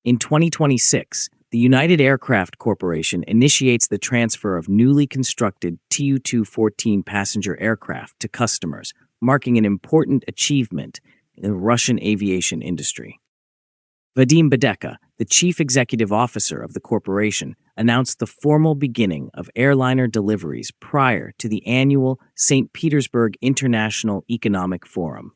In 2026, the United Aircraft Corporation initiates the transfer of newly constructed Tu-214 passenger aircraft to customers, marking an important achievement in the Russian aviation industry. Vadim Badeka, the chief executive officer of the corporation, announced the formal beginning of Airliner deliveries prior to the annual St. Petersburg International Economic Forum.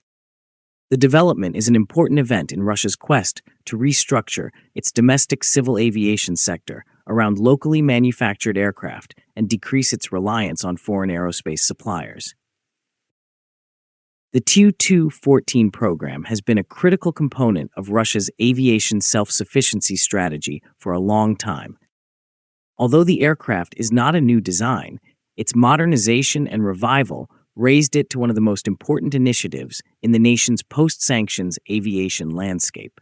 The development is an important event in Russia's quest to restructure its domestic civil aviation sector around locally manufactured aircraft and decrease its reliance on foreign aerospace suppliers. The Tu-214 program has been a critical component of Russia's aviation self-sufficiency strategy for a long time. Although the aircraft is not a new design, its modernization and revival raised it to one of the most important initiatives in the nation's post-sanctions aviation landscape.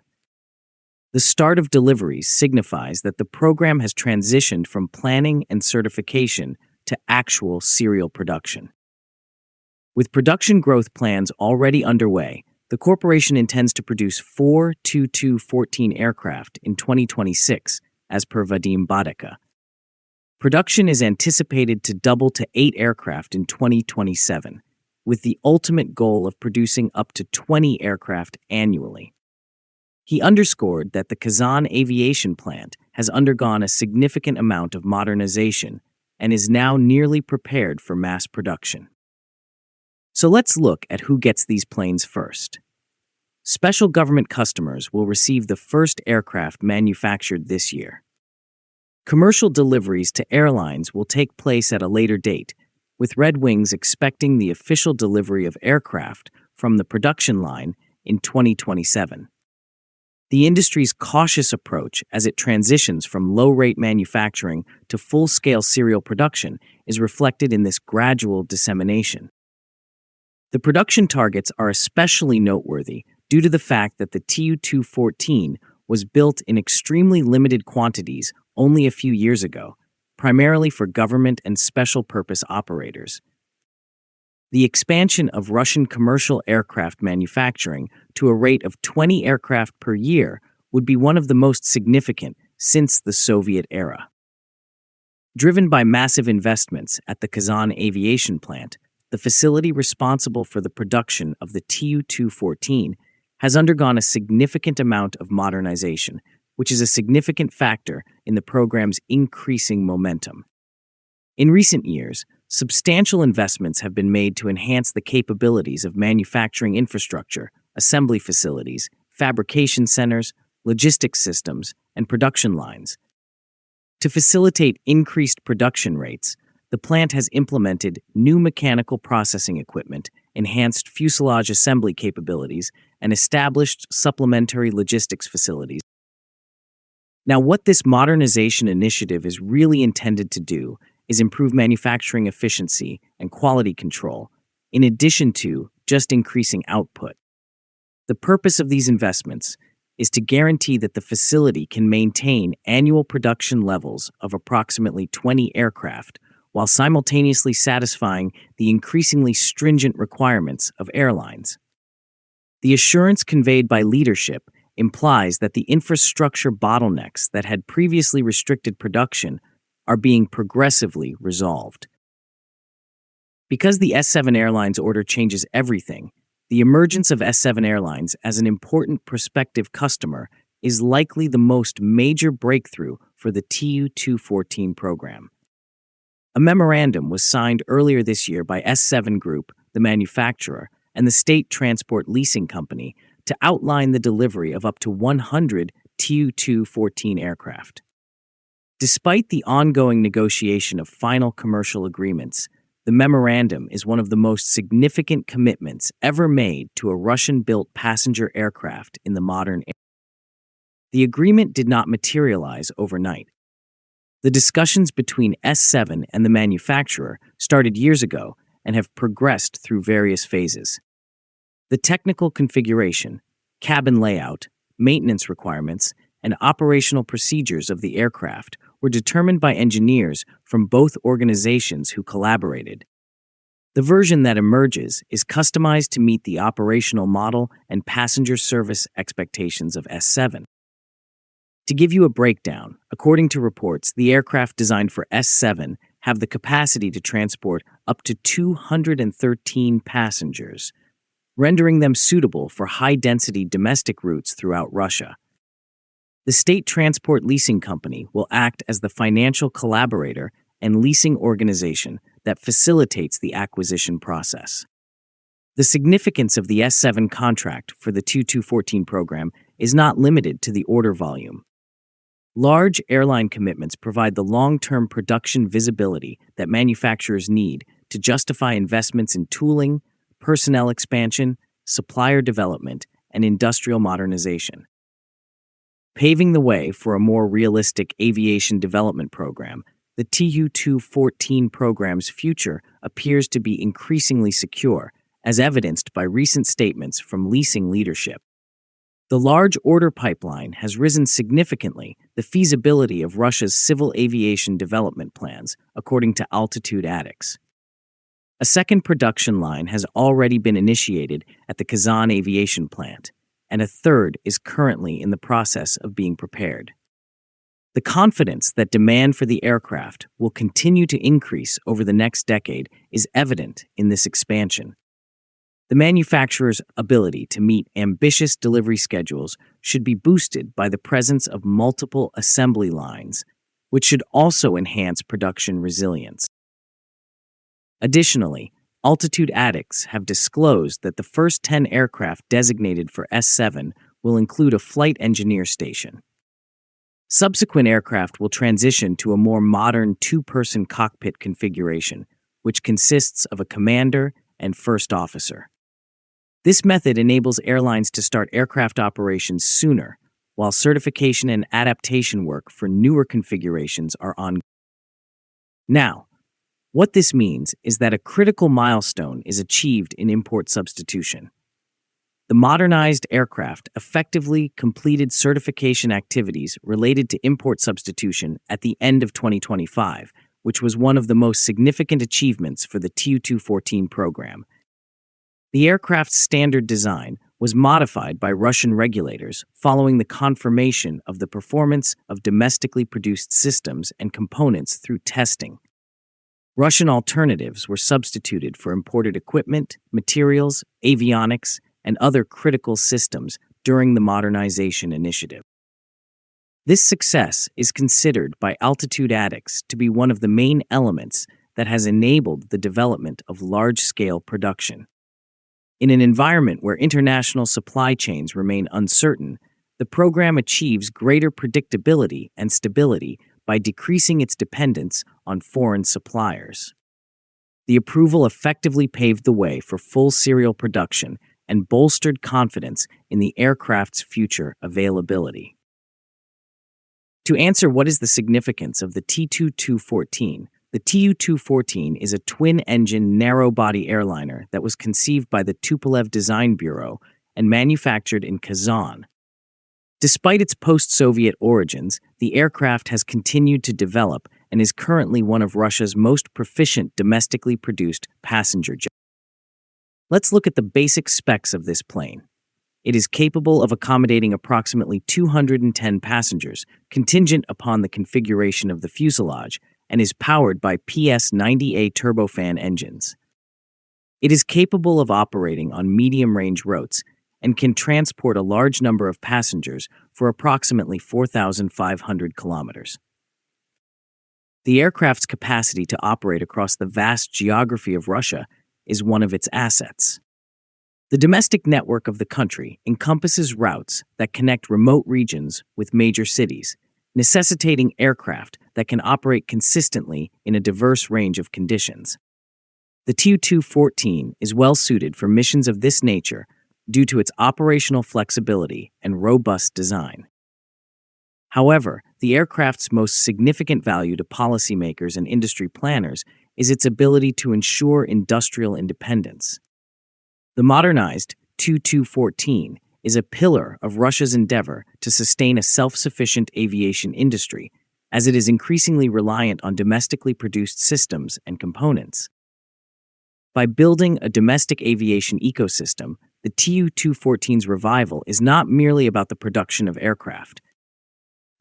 The start of deliveries signifies that the program has transitioned from planning and certification to actual serial production. With production growth plans already underway, the corporation intends to produce 4 Tu-214 aircraft in 2026, as per Vadim Badeka. Production is anticipated to double to 8 aircraft in 2027, with the ultimate goal of producing up to 20 aircraft annually. He underscored that the Kazan Aviation Plant has undergone a significant amount of modernization and is now nearly prepared for mass production. So let's look at who gets these planes first. Special government customers will receive the first aircraft manufactured this year. Commercial deliveries to airlines will take place at a later date, with Red Wings expecting the official delivery of aircraft from the production line in 2027. The industry's cautious approach as it transitions from low-rate manufacturing to full-scale serial production is reflected in this gradual dissemination. The production targets are especially noteworthy due to the fact that the Tu-214 was built in extremely limited quantities only a few years ago, primarily for government and special-purpose operators. The expansion of Russian commercial aircraft manufacturing to a rate of 20 aircraft per year would be one of the most significant since the Soviet era. Driven by massive investments at the Kazan Aviation Plant, the facility responsible for the production of the Tu-214 has undergone a significant amount of modernization, which is a significant factor in the program's increasing momentum. In recent years, substantial investments have been made to enhance the capabilities of manufacturing infrastructure, assembly facilities, fabrication centers, logistics systems, and production lines. To facilitate increased production rates, the plant has implemented new mechanical processing equipment, enhanced fuselage assembly capabilities, and established supplementary logistics facilities. Now, what this modernization initiative is really intended to do is improve manufacturing efficiency and quality control, in addition to just increasing output. The purpose of these investments is to guarantee that the facility can maintain annual production levels of approximately 20 aircraft while simultaneously satisfying the increasingly stringent requirements of airlines. The assurance conveyed by leadership implies that the infrastructure bottlenecks that had previously restricted production are being progressively resolved. Because the S7 Airlines order changes everything, the emergence of S7 Airlines as an important prospective customer is likely the most major breakthrough for the Tu-214 program. A memorandum was signed earlier this year by S7 Group, the manufacturer, and the State Transport Leasing Company to outline the delivery of up to 100 Tu-214 aircraft. Despite the ongoing negotiation of final commercial agreements, the memorandum is one of the most significant commitments ever made to a Russian-built passenger aircraft in the modern era. The agreement did not materialize overnight. The discussions between S7 and the manufacturer started years ago and have progressed through various phases. The technical configuration, cabin layout, maintenance requirements, and operational procedures of the aircraft were determined by engineers from both organizations who collaborated. The version that emerges is customized to meet the operational model and passenger service expectations of S7. To give you a breakdown, according to reports, the aircraft designed for S7 have the capacity to transport up to 213 passengers, rendering them suitable for high-density domestic routes throughout Russia. The State Transport Leasing Company will act as the financial collaborator and leasing organization that facilitates the acquisition process. The significance of the S7 contract for the Tu-214 program is not limited to the order volume. Large airline commitments provide the long-term production visibility that manufacturers need to justify investments in tooling, personnel expansion, supplier development, and industrial modernization. Paving the way for a more realistic aviation development program, the Tu-214 program's future appears to be increasingly secure, as evidenced by recent statements from leasing leadership. The large order pipeline has risen significantly the feasibility of Russia's civil aviation development plans, according to Altitude Addicts. A second production line has already been initiated at the Kazan Aviation Plant, and a third is currently in the process of being prepared. The confidence that demand for the aircraft will continue to increase over the next decade is evident in this expansion. The manufacturer's ability to meet ambitious delivery schedules should be boosted by the presence of multiple assembly lines, which should also enhance production resilience. Additionally, Altitude Addicts have disclosed that the first 10 aircraft designated for S7 will include a flight engineer station. Subsequent aircraft will transition to a more modern two-person cockpit configuration, which consists of a commander and first officer. This method enables airlines to start aircraft operations sooner, while certification and adaptation work for newer configurations are ongoing. Now, what this means is that a critical milestone is achieved in import substitution. The modernized aircraft effectively completed certification activities related to import substitution at the end of 2025, which was one of the most significant achievements for the Tu-214 program. The aircraft's standard design was modified by Russian regulators following the confirmation of the performance of domestically produced systems and components through testing. Russian alternatives were substituted for imported equipment, materials, avionics, and other critical systems during the modernization initiative. This success is considered by Altitude Addicts to be one of the main elements that has enabled the development of large-scale production. In an environment where international supply chains remain uncertain, the program achieves greater predictability and stability by decreasing its dependence on foreign suppliers. The approval effectively paved the way for full serial production and bolstered confidence in the aircraft's future availability. To answer what is the significance of the Tu-214, the Tu-214 is a twin-engine, narrow-body airliner that was conceived by the Tupolev Design Bureau and manufactured in Kazan. Despite its post-Soviet origins, the aircraft has continued to develop and is currently one of Russia's most proficient domestically produced passenger jets. Let's look at the basic specs of this plane. It is capable of accommodating approximately 210 passengers, contingent upon the configuration of the fuselage, and is powered by PS-90A turbofan engines. It is capable of operating on medium-range routes and can transport a large number of passengers for approximately 4,500 kilometers. The aircraft's capacity to operate across the vast geography of Russia is one of its assets. The domestic network of the country encompasses routes that connect remote regions with major cities, necessitating aircraft that can operate consistently in a diverse range of conditions. The Tu-214 is well suited for missions of this nature due to its operational flexibility and robust design. However, the aircraft's most significant value to policymakers and industry planners is its ability to ensure industrial independence. The modernized Tu-214 is a pillar of Russia's endeavor to sustain a self-sufficient aviation industry, as it is increasingly reliant on domestically produced systems and components. By building a domestic aviation ecosystem, the Tu-214's revival is not merely about the production of aircraft.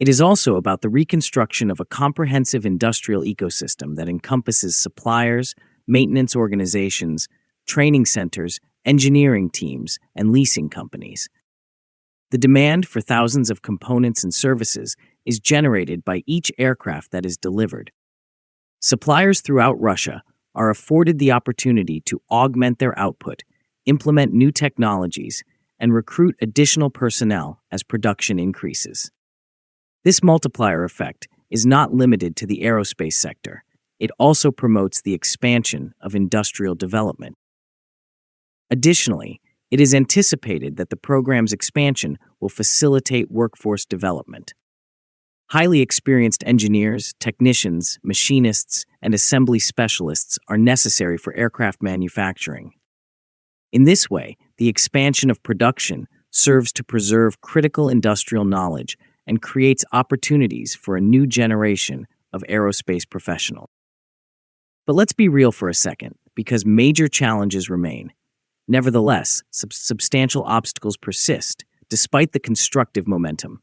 It is also about the reconstruction of a comprehensive industrial ecosystem that encompasses suppliers, maintenance organizations, training centers, engineering teams, and leasing companies. The demand for thousands of components and services is generated by each aircraft that is delivered. Suppliers throughout Russia are afforded the opportunity to augment their output, implement new technologies, and recruit additional personnel as production increases. This multiplier effect is not limited to the aerospace sector. It also promotes the expansion of industrial development. Additionally, it is anticipated that the program's expansion will facilitate workforce development. Highly experienced engineers, technicians, machinists, and assembly specialists are necessary for aircraft manufacturing. In this way, the expansion of production serves to preserve critical industrial knowledge and creates opportunities for a new generation of aerospace professionals. But let's be real for a second, because major challenges remain. Nevertheless, substantial obstacles persist, despite the constructive momentum.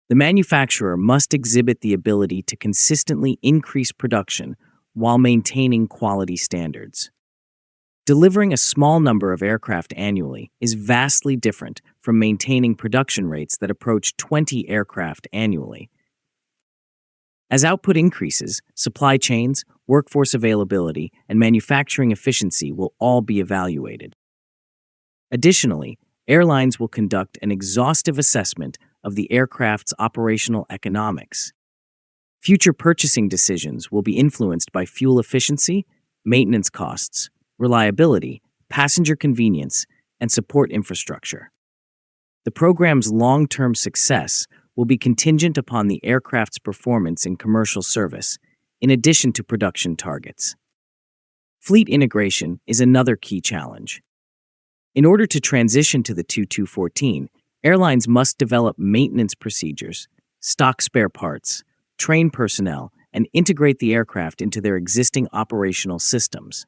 The manufacturer must exhibit the ability to consistently increase production while maintaining quality standards. Delivering a small number of aircraft annually is vastly different from maintaining production rates that approach 20 aircraft annually. As output increases, supply chains, workforce availability, and manufacturing efficiency will all be evaluated. Additionally, airlines will conduct an exhaustive assessment of the aircraft's operational economics. Future purchasing decisions will be influenced by fuel efficiency, maintenance costs, reliability, passenger convenience, and support infrastructure. The program's long-term success will be contingent upon the aircraft's performance in commercial service, in addition to production targets. Fleet integration is another key challenge. In order to transition to the Tu-214, airlines must develop maintenance procedures, stock spare parts, train personnel, and integrate the aircraft into their existing operational systems.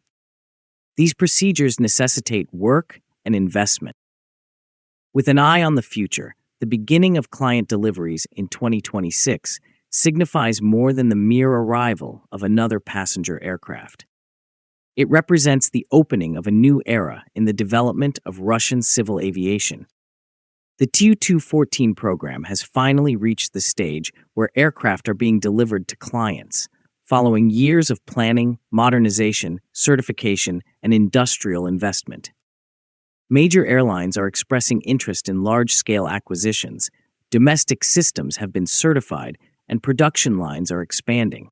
These procedures necessitate work and investment. With an eye on the future, the beginning of client deliveries in 2026 signifies more than the mere arrival of another passenger aircraft. It represents the opening of a new era in the development of Russian civil aviation. The Tu-214 program has finally reached the stage where aircraft are being delivered to clients, following years of planning, modernization, certification, and industrial investment. Major airlines are expressing interest in large-scale acquisitions, domestic systems have been certified, and production lines are expanding.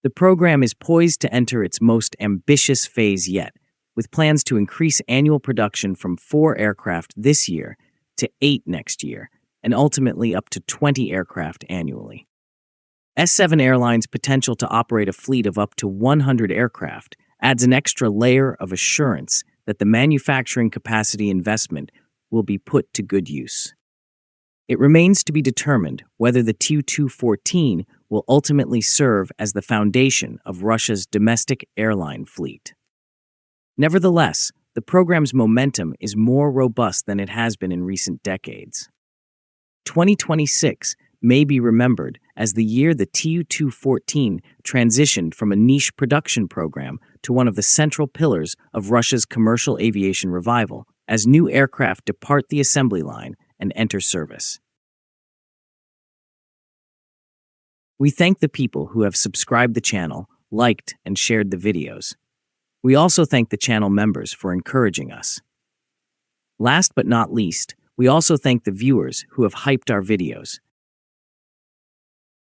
The program is poised to enter its most ambitious phase yet, with plans to increase annual production from 4 aircraft this year to 8 next year, and ultimately up to 20 aircraft annually. S7 Airlines' potential to operate a fleet of up to 100 aircraft adds an extra layer of assurance that the manufacturing capacity investment will be put to good use. It remains to be determined whether the Tu-214 will ultimately serve as the foundation of Russia's domestic airline fleet. Nevertheless, the program's momentum is more robust than it has been in recent decades. 2026 may be remembered as the year the Tu-214 transitioned from a niche production program to one of the central pillars of Russia's commercial aviation revival, as new aircraft depart the assembly line and enter service. We thank the people who have subscribed the channel, liked, and shared the videos. We also thank the channel members for encouraging us. Last but not least, we also thank the viewers who have hyped our videos.